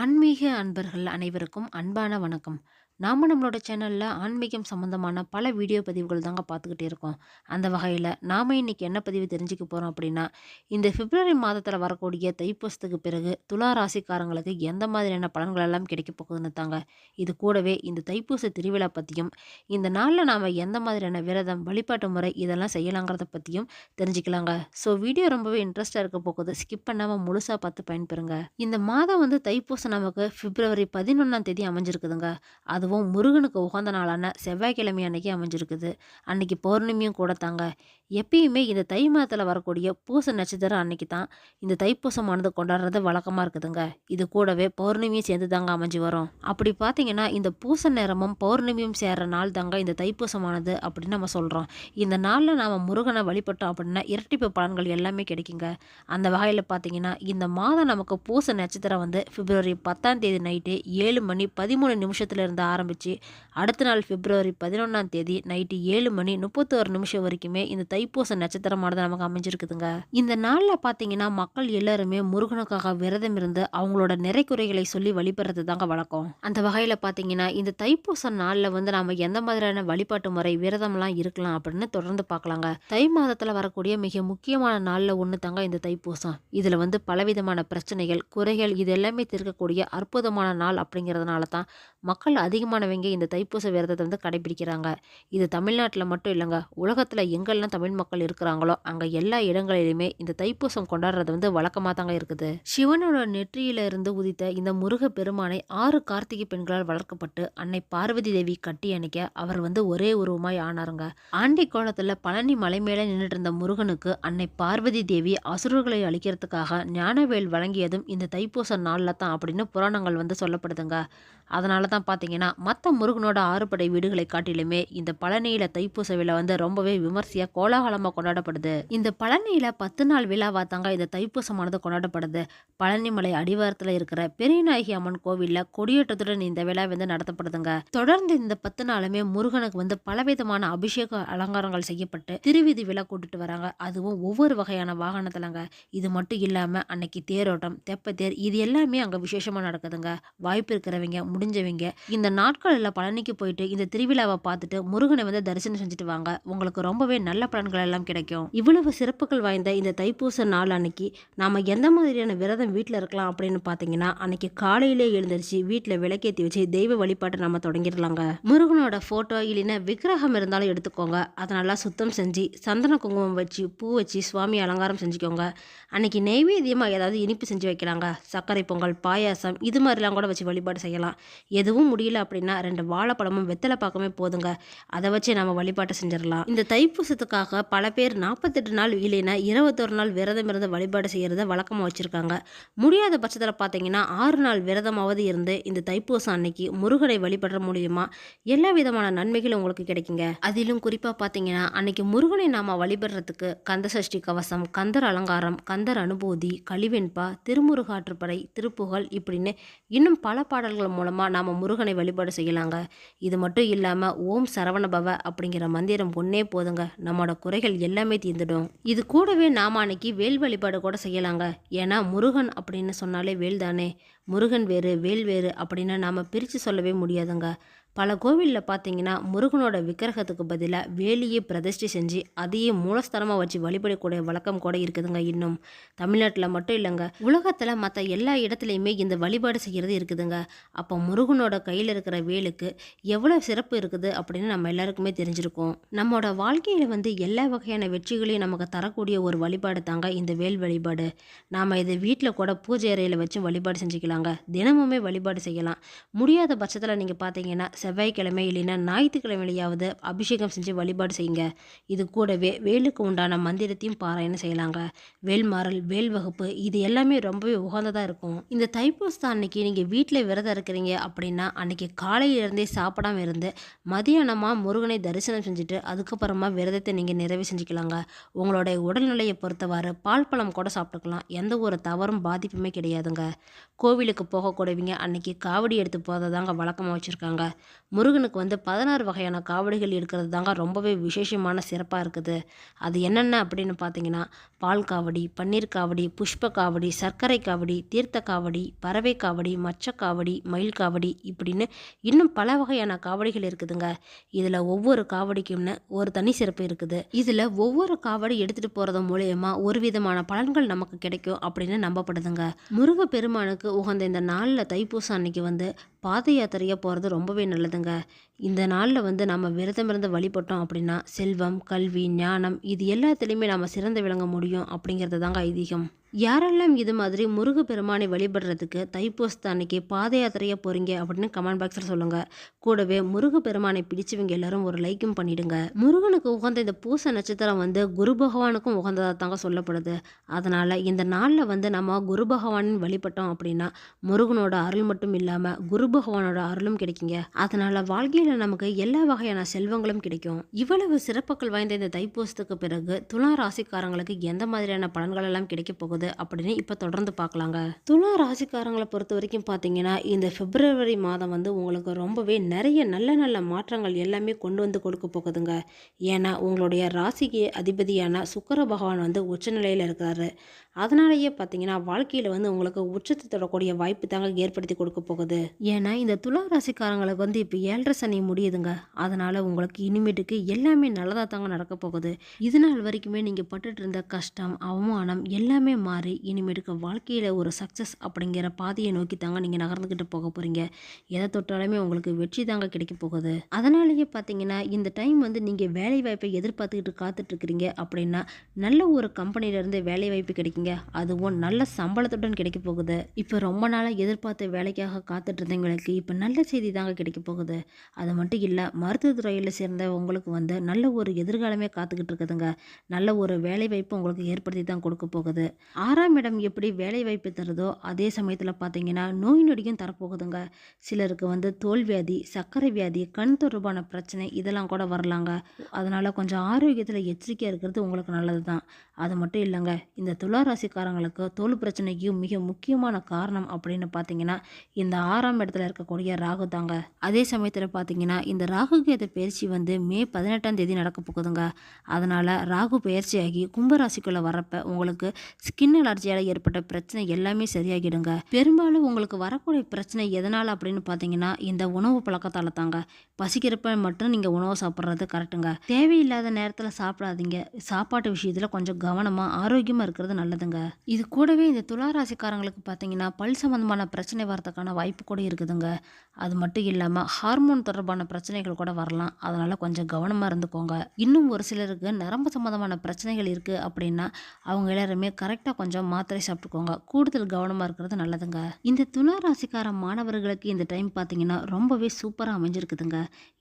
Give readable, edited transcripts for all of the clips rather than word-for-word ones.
ஆன்மீக அன்பர்கள் அனைவருக்கும் அன்பான வணக்கம். நாம நம்மளோட சேனல்ல ஆன்மீகம் சம்பந்தமான பல வீடியோ பதிவுகள் தாங்க பார்த்துக்கிட்டே இருக்கோம். அந்த வகையில நாம இன்னைக்கு என்ன பதிவு தெரிஞ்சுக்க போறோம் அப்படின்னா, இந்த பிப்ரவரி மாதத்துல வரக்கூடிய தைப்பூசத்துக்கு பிறகு துலா ராசிக்காரங்களுக்கு எந்த மாதிரியான பலன்கள் எல்லாம் கிடைக்க போகுதுன்னு தாங்க. இது கூடவே இந்த தைப்பூச திருவிழா பத்தியும், இந்த நாள்ல நாம எந்த மாதிரியான விரதம், வழிபாட்டு முறை இதெல்லாம் செய்யலாங்கிறத பத்தியும் தெரிஞ்சுக்கலாங்க. ஸோ வீடியோ ரொம்பவே இன்ட்ரெஸ்டா இருக்க போகுது. ஸ்கிப் பண்ணாம முழுசா பார்த்து பயன்பெறுங்க. இந்த மாதம் தைப்பூசம் நமக்கு பிப்ரவரி 11ஆம் தேதி அமைஞ்சிருக்குதுங்க. அதுவும் முருகனுக்கு உகந்த நாளான செவ்வாய்க்கிழமை அன்னைக்கு அமைஞ்சிருக்குது. அன்னைக்கு பௌர்ணமியும் கூட தாங்க. எப்பயுமே இந்த தை மாதத்துல வரக்கூடிய பூச நட்சத்திரம் அன்னைக்கு தான் இந்த தைப்பூசமானது கொண்டாடுறது வழக்கமா இருக்குதுங்க. இது கூடவே பௌர்ணமியும் சேர்ந்து தாங்க அமைஞ்சு வரும். அப்படி பார்த்தீங்கன்னா இந்த பூச நேரமும் பௌர்ணமியும் சேர்ற நாள் தாங்க இந்த தைப்பூசமானது அப்படின்னு நம்ம சொல்றோம். இந்த நாள்ல நாம முருகனை வழிபட்டோம் அப்படின்னா இரட்டிப்பு பலன்கள் எல்லாமே கிடைக்குங்க. அந்த வகையில பார்த்தீங்கன்னா இந்த மாதம் நமக்கு பூச நட்சத்திரம் பிப்ரவரி 10ஆம் தேதி நைட்டு 7 மணி 13 நிமிஷத்துல இருந்து ஆரம்பிச்சு அடுத்த நாள் பிப்ரவரி 11ஆம் தேதி நைட்டு 7 மணி 31 நிமிஷம் வரைக்குமே இந்த தைப்பூச நட்சத்திரமானது நமக்கு அமைஞ்சிருக்குதுங்க. இந்த நாள்ல பார்த்தீங்கன்னா மக்கள் எல்லாருமே முருகனுக்காக விரதம் இருந்து அவங்களோட நிறைக்குறைகளை சொல்லி வழிபடுறது தாங்க வழக்கம். அந்த வகையில பார்த்தீங்கன்னா இந்த தைப்பூச நாள்ல நாம எந்த மாதிரியான வழிபாட்டு முறை விரதம்லாம் இருக்கலாம் அப்படின்னு தொடர்ந்து பார்க்கலாங்க. தை மாதத்துல வரக்கூடிய மிக முக்கியமான நாள்ல ஒன்று தாங்க இந்த தைப்பூசம். இதுல பலவிதமான பிரச்சனைகள், குறைகள் இது எல்லாமே தீர்க்கக்கூடிய அற்புதமான நாள் அப்படிங்கிறதுனால தான் மக்கள் அதிகமானவங்க இந்த தைப்பூச விரதத்தை கடைபிடிக்கிறாங்க. இது தமிழ்நாட்டில் மட்டும் இல்லைங்க, உலகத்தில் எங்கெல்லாம் தமிழ் மக்கள் இருக்கிறாங்களோ அங்கே எல்லா இடங்களிலுமே இந்த தைப்பூசம் கொண்டாடுறது வழக்கமாக தாங்க இருக்குது. சிவனோட நெற்றியில இருந்து உதித்த இந்த முருக பெருமானை 6 கார்த்திகை பெண்களால் வளர்க்கப்பட்டு அன்னை பார்வதி தேவி கட்டி அணைக்க அவர் ஒரே உருவமாய் ஆனாருங்க. ஆண்டி கோலத்துல பழனி மலை மேலே நின்றுட்டு இருந்த முருகனுக்கு அன்னை பார்வதி தேவி அசுரர்களை அழிக்கிறதுக்காக ஞானவேல் வழங்கியதும் இந்த தைப்பூச நாள்ல தான் அப்படின்னு புராணங்கள் சொல்லப்படுதுங்க. அதனால தான் பார்த்தீங்கன்னா மற்ற முருகனோட 6 படை வீடுகளை காட்டிலுமே இந்த பழனியில தைப்பூச விழா ரொம்பவே விமர்சையாக கோலாகலமாக கொண்டாடப்படுது. இந்த பழனியில 10 நாள் விழாவா தாங்க இந்த தைப்பூசமானது கொண்டாடப்படுது. பழனிமலை அடிவாரத்தில் இருக்கிற பெரியநாயகி அம்மன் கோவிலில் கொடியேற்றத்துடன் இந்த விழா நடத்தப்படுதுங்க. தொடர்ந்து இந்த 10 நாளுமே முருகனுக்கு பலவிதமான அபிஷேக அலங்காரங்கள் செய்யப்பட்டு திருவிதி விழா கூட்டிட்டு வராங்க. அதுவும் ஒவ்வொரு வகையான வாகனத்துலங்க. இது மட்டும் இல்லாம அன்னைக்கு தேரோட்டம், தெப்பத்தேர் இது எல்லாமே அங்க விசேஷமா நடக்குதுங்க. வாய்ப்பு இருக்கிறவங்க முடிஞ்சவங்க இந்த நாட்களில் பழனிக்கு போயிட்டு இந்த திருவிழாவை பார்த்துட்டு முருகனை தரிசனம் செஞ்சுட்டு வாங்க. உங்களுக்கு ரொம்பவே நல்ல பலன்கள் எல்லாம் கிடைக்கும். இவ்வளவு சிறப்புகள் வாய்ந்த இந்த தைப்பூச நாள் அன்னைக்கு நாம எந்த மாதிரியான விரதம் வீட்டில் இருக்கலாம் அப்படின்னு பார்த்தீங்கன்னா, அன்னைக்கு காலையிலே எழுந்திரிச்சு வீட்டில் விளக்கேற்றி வச்சு தெய்வ வழிபாட்டை நம்ம தொடங்கிடலாங்க. முருகனோட போட்டோ இல்லைன்னா விக்கிரகம் இருந்தாலும் எடுத்துக்கோங்க. அதை நல்லா சுத்தம் செஞ்சு சந்தன குங்குமம் வச்சு பூ வச்சு சுவாமி அலங்காரம் செஞ்சுக்கோங்க. அன்னைக்கு நெய்வேத்தியமாக ஏதாவது இனிப்பு செஞ்சு வைக்கலாங்க. சர்க்கரை பொங்கல், பாயாசம் இது மாதிரிலாம் கூட வச்சு வழிபாடு செய்யலாம். எதுவும் முடியல அப்படின்னா 2 வாழைப்பழமும் வெத்தலை பாக்கமே போதுங்க. அதை வச்சு நம்ம வழிபாட்டை செஞ்சிடலாம். இந்த தைப்பூசத்துக்காக பல பேர் 48 நாள் இல்லைன்னா 21 நாள் விரதம் இருந்து வழிபாடு செய்யறத வழக்கமாக வச்சிருக்காங்க. முடியாத பட்சத்தில் பார்த்தீங்கன்னா 6 நாள் விரதமாவது இருந்து இந்த தைப்பூசம் அன்னைக்கு முருகனை வழிபடுற மூலியமா எல்லா விதமான நன்மைகளும் உங்களுக்கு கிடைக்குங்க. அதிலும் குறிப்பாக பார்த்தீங்கன்னா அன்னைக்கு முருகனை நாம வழிபடுறதுக்கு கந்த சஷ்டி கவசம், கந்தர் அலங்காரம், கந்தர் அனுபூதி, கலிவெண்பா, திருமுருகாற்றுப்படை, திருப்புகழ் இப்படின்னு இன்னும் பல பாடல்கள் மூலமா நாம முருகனை வழிபாடு செய்யலாங்க. இது மட்டும் இல்லாம ஓம் சரவணபவ அப்படிங்கிற மந்திரம் ஒன்னே போதுங்க, நம்மளோட குறைகள் எல்லாமே தீர்ந்துடும். இது கூடவே நாம அன்னைக்கு வேல் வழிபாடு கூட செய்யலாங்க. ஏன்னா முருகன் அப்படின்னு சொன்னாலே வேல் தானே. முருகன் வேறு வேல் வேறு அப்படின்னு நாம பிரித்து சொல்லவே முடியாதுங்க. பல கோவிலில் பார்த்தீங்கன்னா முருகனோட விக்கிரகத்துக்கு பதிலாக வேலியை பிரதிஷ்டை செஞ்சு அதையே மூலஸ்தானமாக வச்சு வழிபடக்கூடிய வழக்கம் கூட இருக்குதுங்க. இன்னும் தமிழ்நாட்டில் மட்டும் இல்லைங்க, உலகத்தில் மற்ற எல்லா இடத்துலையுமே இந்த வழிபாடு செய்கிறது இருக்குதுங்க. அப்போ முருகனோட கையில் இருக்கிற வேலுக்கு எவ்வளோ சிறப்பு இருக்குது அப்படின்னு நம்ம எல்லாருக்குமே தெரிஞ்சிருக்கோம். நம்மளோட வாழ்க்கையில் எல்லா வகையான வெற்றிகளையும் நமக்கு தரக்கூடிய ஒரு வழிபாடு தாங்க இந்த வேல் வழிபாடு. நாம் இதை வீட்டில் கூட பூஜை அறையில் வச்சு வழிபாடு செஞ்சுக்கலாங்க. தினமுமே வழிபாடு செய்யலாம். முடியாத பட்சத்தில் நீங்கள் பார்த்தீங்கன்னா செவ்வாய்க்கிழமை இல்லைன்னா ஞாயிற்றுக்கிழமையிலையாவது அபிஷேகம் செஞ்சு வழிபாடு செய்யுங்க. இது கூடவே வேலுக்கு உண்டான மந்திரத்தையும் பாராயணம் செய்யலாங்க. வேல்மாறல், வேல் வகுப்பு இது எல்லாமே ரொம்பவே உகந்ததாக இருக்கும். இந்த தைப்பூசம் அன்னைக்கு நீங்கள் வீட்டில் விரதம் இருக்கிறீங்க அப்படின்னா அன்னைக்கு காலையிலேருந்தே சாப்பிடாம இருந்து மதியானமாக முருகனை தரிசனம் செஞ்சுட்டு அதுக்கப்புறமா விரதத்தை நீங்கள் நிறைவு செஞ்சுக்கலாங்க. உங்களுடைய உடல்நிலையை பொறுத்தவாறு பால் பழம் கூட சாப்பிட்டுக்கலாம். எந்த ஒரு தவறும் பாதிப்புமே கிடையாதுங்க. கோவிலுக்கு போகக்கூடியவங்க அன்னைக்கு காவடி எடுத்து போகிறதாங்க வழக்கமாக வச்சுருக்காங்க. முருகனுக்கு வந்து 16 வகையான காவடிகள் இருக்கிறது தாங்க ரொம்பவே விசேஷமான சிறப்பாக இருக்குது. அது என்னென்ன அப்படின்னு பார்த்தீங்கன்னா, பால் காவடி, பன்னீர் காவடி, புஷ்ப காவடி, சர்க்கரை காவடி, தீர்த்த காவடி, பறவை காவடி, மச்ச காவடி, மயில் காவடி இப்படின்னு இன்னும் பல வகையான காவடிகள் இருக்குதுங்க. இதில் ஒவ்வொரு காவடிக்கும்னு ஒரு தனி சிறப்பு இருக்குது. இதில் ஒவ்வொரு காவடி எடுத்துகிட்டு போகிறது மூலயமா ஒரு விதமான பலன்கள் நமக்கு கிடைக்கும் அப்படின்னு நம்பப்படுதுங்க. முருக பெருமானுக்கு உகந்த இந்த நாளில் தைப்பூசம் அன்னைக்கு வந்து பாத யாத்திரையாக போகிறது ரொம்பவே நல்லதுங்க. இந்த நாளில் வந்து நம்ம விரதம் இருந்து வழிபட்டோம் அப்படின்னா செல்வம், கல்வி, ஞானம் இது எல்லாத்துலேயுமே நம்ம சிறந்து விளங்க முடியும் அப்படிங்கிறது தாங்க ஐதீகம். யாரெல்லாம் இது மாதிரி முருக பெருமானை வழிபடுறதுக்கு தைப்பூசத்து அன்னைக்கு பாத யாத்திரையாக போகிறீங்க அப்படின்னு கமெண்ட் பாக்ஸில் சொல்லுங்கள். கூடவே முருக பெருமானை பிடிச்சவங்க எல்லாரும் ஒரு லைக்கும் பண்ணிடுங்க. முருகனுக்கு உகந்த இந்த பூச நட்சத்திரம் வந்து குரு பகவானுக்கும் உகந்ததாக தாங்க சொல்லப்படுது. அதனால் இந்த நாளில் வந்து நம்ம குரு பகவானின் வழிபட்டோம் அப்படின்னா முருகனோட அருள் மட்டும் இல்லாமல் குரு பகவானோட அருளும் கிடைக்குங்க. அதனால் வாழ்க்கையில் நமக்கு எல்லா வகையான செல்வங்களும் கிடைக்கும். இவ்வளவு சிறப்புகள் வாய்ந்த இந்த தைப்பூசத்துக்கு பிறகு துலா ராசிக்காரங்களுக்கு எந்த மாதிரியான பலன்கள் எல்லாம் கிடைக்க போகுது அப்படின்னு இப்போ தொடர்ந்து பார்க்கலாங்க. துலா ராசிக்காரங்களை பொறுத்த வரைக்கும் பார்த்தீங்கன்னா இந்த பிப்ரவரி மாதம் வந்து உங்களுக்கு ரொம்பவே நிறைய நல்ல நல்ல மாற்றங்கள் எல்லாமே கொண்டு வந்து கொடுக்க போகுதுங்க. ஏன்னா உங்களுடைய ராசிக்கு அதிபதியான சுக்கிர பகவான் வந்து உச்சநிலையில் இருக்கிறாரு. அதனாலேயே பார்த்தீங்கன்னா வாழ்க்கையில் வந்து உங்களுக்கு உச்சத்தை தொடக்கூடிய வாய்ப்பு தாங்க ஏற்படுத்தி கொடுக்க போகுது. ஏன்னா இந்த துலா ராசிக்காரங்களுக்கு வந்து இப்போ 7.5 சனி முடியுதுங்க. அதனால் உங்களுக்கு இனிமேட்டுக்கு எல்லாமே நல்லதாக தாங்க நடக்க போகுது. இது நாள் வரைக்குமே நீங்கள் பட்டுட்டு இருந்த கஷ்டம், அவமானம் எல்லாமே மாறி இனிமேட்டுக்கு வாழ்க்கையில் ஒரு சக்ஸஸ் அப்படிங்கிற பாதையை நோக்கி தாங்க நீங்கள் நகர்ந்துக்கிட்டு போக போகிறீங்க. எதை தொட்டாலுமே உங்களுக்கு வெற்றி தாங்க கிடைக்க போகுது. அதனாலேயே பார்த்தீங்கன்னா இந்த டைம் வந்து நீங்கள் வேலை வாய்ப்பை எதிர்பார்த்துக்கிட்டு காத்துட்ருக்கிறீங்க அப்படின்னா நல்ல ஒரு கம்பெனிலேருந்து வேலை வாய்ப்பு கிடைக்குங்க. அதுவும் நல்ல சம்பளத்துடன் கிடைக்க போகுது. இப்போ ரொம்ப நாளாக எதிர்பார்த்த வேலைக்காக காத்துட்டு இருந்தவங்களுக்கு இப்போ நல்ல செய்தி தாங்க கிடைக்க போகுது. அது மட்டும் இல்லை, மருத்துவத்துறையில் சேர்ந்த உங்களுக்கு வந்து நல்ல ஒரு எதிர்காலமே காத்துக்கிட்டு இருக்குதுங்க. நல்ல ஒரு வேலை வாய்ப்பு உங்களுக்கு ஏற்படுத்தி தான் கொடுக்க போகுது. 6ஆம் இடம் எப்படி வேலை வாய்ப்பு தருதோ அதே சமயத்தில் பார்த்தீங்கன்னா நோய் நொடியும் தரப்போகுதுங்க. சிலருக்கு வந்து தோல் வியாதி, சர்க்கரை வியாதி, கண் தொடர்பான பிரச்சனை இதெல்லாம் கூட வரலாங்க. அதனால் கொஞ்சம் ஆரோக்கியத்தில் எச்சரிக்கையாக இருக்கிறது உங்களுக்கு நல்லது தான். அது மட்டும் இல்லைங்க, இந்த துலா ராசிக்காரங்களுக்கு தோல் பிரச்சனைக்கு மிக முக்கியமான காரணம் அப்படின்னு பார்த்தீங்கன்னா இந்த 6ஆம் இடத்துல இருக்கக்கூடிய ராகு தாங்க. அதே சமயத்தில் பார்த்தீங்கன்னா இந்த ராகு கேது பயிற்சி வந்து மே 18ஆம் தேதி நடக்க போகுதுங்க. அதனால் ராகு பயிற்சியாகி கும்பராசிக்குள்ளே வரப்ப உங்களுக்கு ஸ்கின் அலர்ஜியால் ஏற்பட்ட பிரச்சனை எல்லாமே சரியாகிடுங்க. பெரும்பாலும் உங்களுக்கு வரக்கூடிய பிரச்சனை எதனால் அப்படின்னு பார்த்தீங்கன்னா இந்த உணவு பழக்கத்தால் தாங்க. பசிக்கிறப்ப மட்டும் நீங்கள் உணவு சாப்பிட்றது கரெக்டுங்க. தேவையில்லாத நேரத்தில் சாப்பிடாதீங்க. சாப்பாட்டு விஷயத்தில் கொஞ்சம் கவனமாக ஆரோக்கியமாக இருக்கிறது நல்லதுங்க. இது கூடவே இந்த துலா ராசிக்காரங்களுக்கு பார்த்தீங்கன்னா பல் சம்பந்தமான பிரச்சனை வரதுக்கான வாய்ப்பு கூட இருக்குதுங்க. அது மட்டும் இல்லாமல் ஹார்மோன் தொடர்பான பிரச்சனைகள் கூட வரலாம். அதனால் கொஞ்சம் கவனமாக இருந்துக்கோங்க. இன்னும் ஒரு சிலருக்கு நரம்பு சம்மந்தமான பிரச்சனைகள் இருக்குது அப்படின்னா அவங்க எல்லாருமே கரெக்டாக கொஞ்சம் மாத்திரை சாப்பிட்டுக்கோங்க. கூடுதல் கவனமாக இருக்கிறது நல்லதுங்க. இந்த துலா ராசிக்கார மாணவர்களுக்கு இந்த டைம் பார்த்தீங்கன்னா ரொம்பவே சூப்பராக அமைஞ்சிருக்குதுங்க.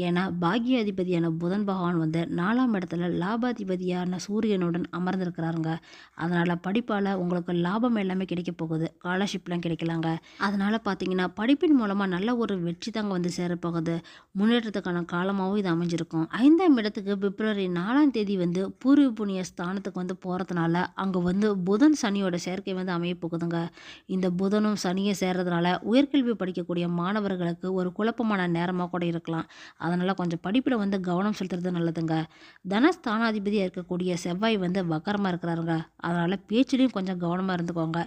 ஏன்னா பாக்கியாதிபதியான புதன் பகவான் வந்து 4ஆம் இடத்துல லாபாதிபதியான சூரியனுடன் அமர்ந்திருக்கிறாருங்க. அதனால் படிப்பால் உங்களுக்கு லாபம் எல்லாமே கிடைக்க போகுது. ஸ்காலர்ஷிப்லாம் கிடைக்கலாங்க. அதனால் பார்த்தீங்கன்னா படிப்பின் மூலமாக நல்ல ஒரு வெற்றி தாங்க வந்து சேரப்போகுது. முன்னேற்றத்துக்கான காலமாகவும் இது அமைஞ்சிருக்கும். 5ஆம் இடத்துக்கு பிப்ரவரி 4ஆம் தேதி வந்து பூர்வ புண்ணிய ஸ்தானத்துக்கு வந்து போகிறதுனால அங்கே வந்து புதன் சனியோட சேர்க்கை வந்து அமைய போகுதுங்க. இந்த புதனும் சனியும் சேர்றதுனால உயர்கல்வி படிக்கக்கூடிய மாணவர்களுக்கு ஒரு குழப்பமான நேரமாக கூட இருக்கலாம். அதனால் கொஞ்சம் படிப்பில் வந்து கவனம் செலுத்துறது நல்லதுங்க. தனஸ்தானாதிபதியாக இருக்கக்கூடிய செவ்வாய் வந்து வக்கரமாக இருக்கிறாருங்க. அதனால் பேச்சிலையும் கொஞ்சம் கவனமாக இருந்துக்கோங்க.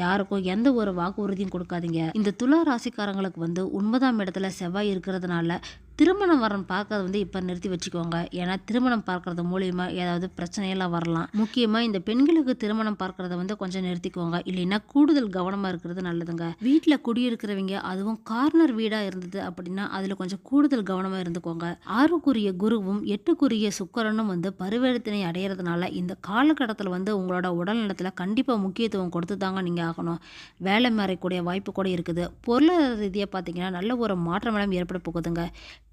யாருக்கும் எந்த ஒரு வாக்குறுதியும் கொடுக்காதீங்க. இந்த துலா ராசிக்காரங்களுக்கு வந்து 9ஆம் இடத்துல செவ்வாய் இருக்கிறதுனால திருமணம் வரன் பார்க்கறது வந்து இப்போ நிறுத்தி வச்சுக்கோங்க. ஏன்னா திருமணம் பார்க்கறது மூலிமா ஏதாவது பிரச்சனையெல்லாம் வரலாம். முக்கியமாக இந்த பெண்களுக்கு திருமணம் பார்க்கறத வந்து கொஞ்சம் நிறுத்திக்கோங்க. இல்லைன்னா கூடுதல் கவனமாக இருக்கிறது நல்லதுங்க. வீட்டில் குடியிருக்கிறவங்க அதுவும் கார்னர் வீடாக இருந்தது அப்படின்னா அதில் கொஞ்சம் கூடுதல் கவனமாக இருந்துக்கோங்க. 6க்குரிய குருவும் 8க்குரிய சுக்கிரனும் வந்து பரிவர்த்தனை அடையிறதுனால இந்த காலகட்டத்தில் வந்து உங்களோட உடல் நலத்தில் கண்டிப்பாக முக்கியத்துவம் கொடுத்து தாங்க நீங்கள் ஆகணும். வேலை மாறக்கூடிய வாய்ப்பு கூட இருக்குது. பொருளாதார ரீதியாக பார்த்தீங்கன்னா நல்ல ஒரு மாற்றம் ஏற்பட போகுதுங்க.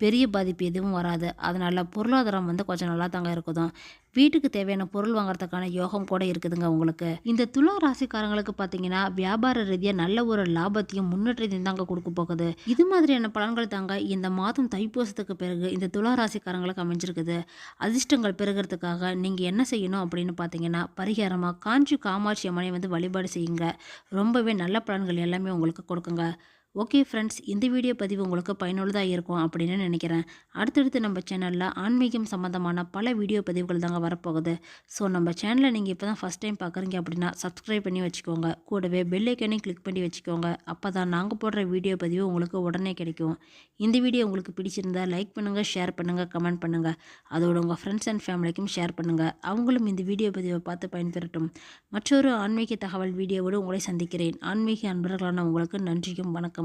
பெரிய பாதிப்பு எதுவும் வராது. அதனால் பொருளாதாரம் வந்து கொஞ்சம் நல்லா தாங்க இருக்குதும். வீட்டுக்கு தேவையான பொருள் வாங்குறதுக்கான யோகம் கூட இருக்குதுங்க உங்களுக்கு. இந்த துலா ராசிக்காரங்களுக்கு பார்த்தீங்கன்னா வியாபார ரீதியாக நல்ல ஒரு லாபத்தையும் முன்னேற்றத்தையும் தாங்க கொடுக்க போகுது. இது மாதிரியான பலன்கள் தாங்க இந்த மாதம் தைப்பூசத்துக்கு பிறகு இந்த துலா ராசிக்காரங்களுக்கு அமைஞ்சிருக்குது. அதிர்ஷ்டங்கள் பெருகிறதுக்காக நீங்கள் என்ன செய்யணும் அப்படின்னு பார்த்தீங்கன்னா பரிகாரமாக காஞ்சி காமாட்சி அம்மனை வந்து வழிபாடு செய்யுங்க. ரொம்பவே நல்ல பலன்கள் எல்லாமே உங்களுக்கு கொடுக்குங்க. ஓகே ஃப்ரெண்ட்ஸ், இந்த வீடியோ பதிவு உங்களுக்கு பயனுள்ளதாக இருக்கும் அப்படின்னு நினைக்கிறேன். அடுத்தடுத்து நம்ம சேனலில் ஆன்மீகம் சம்மந்தமான பல வீடியோ பதிவுகள் தாங்க வரப்போகுது. ஸோ நம்ம சேனலை நீங்கள் இப்போ தான் ஃபஸ்ட் டைம் பார்க்குறீங்க அப்படின்னா சப்ஸ்கிரைப் பண்ணி வச்சுக்கோங்க. கூடவே பெல் ஐக்கனையும் கிளிக் பண்ணி வச்சுக்கோங்க. அப்போ தான் நாங்கள் போடுற வீடியோ பதிவு உங்களுக்கு உடனே கிடைக்கும். இந்த வீடியோ உங்களுக்கு பிடிச்சிருந்தா லைக் பண்ணுங்கள், ஷேர் பண்ணுங்கள், கமெண்ட் பண்ணுங்கள். அதோட உங்கள் ஃப்ரெண்ட்ஸ் அண்ட் ஃபேமிலிக்கும் ஷேர் பண்ணுங்கள். அவங்களும் இந்த வீடியோ பதிவை பார்த்து பயன்பெறட்டும். மற்றொரு ஆன்மீக தகவல் வீடியோவோடு உங்களை சந்திக்கிறேன். ஆன்மீக அன்பர்களான உங்களுக்கு நன்றியும் வணக்கமும்.